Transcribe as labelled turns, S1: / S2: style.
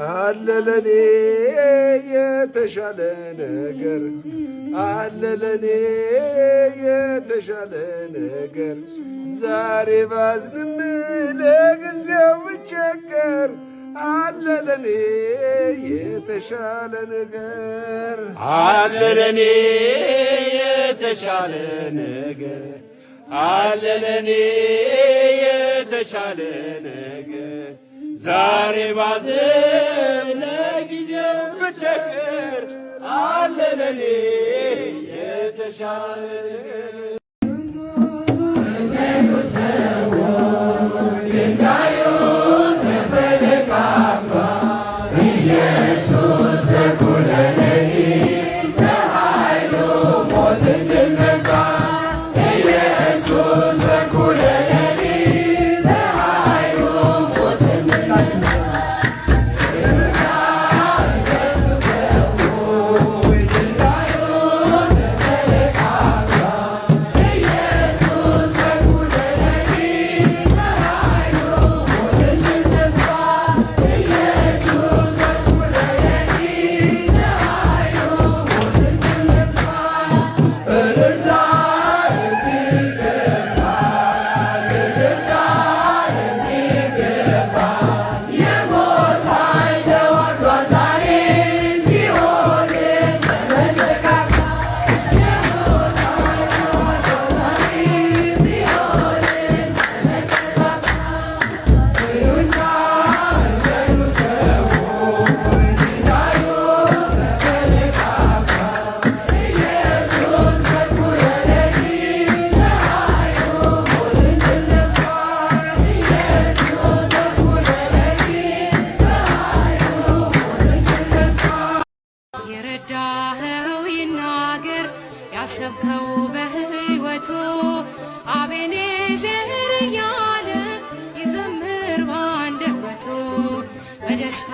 S1: አለ ለኔ የተሻለ ነገር አለ ለኔ የተሻለ ነገር ዛሬ ባዝንም ለጊዜው ብቸገር አለ ለኔ የተሻለ ነገር
S2: አለ ለኔ የተሻለ ነገር አለ ለኔ የተሻለ ነገር ዛሬ ባዝን ለጊዜው ብቸገር አለ ለኔ የተሻለ ነገር
S3: ያሰብከው በሕይወቱ አቤኔዘር እያለ ይዘምር ባንደበቱ በደስታ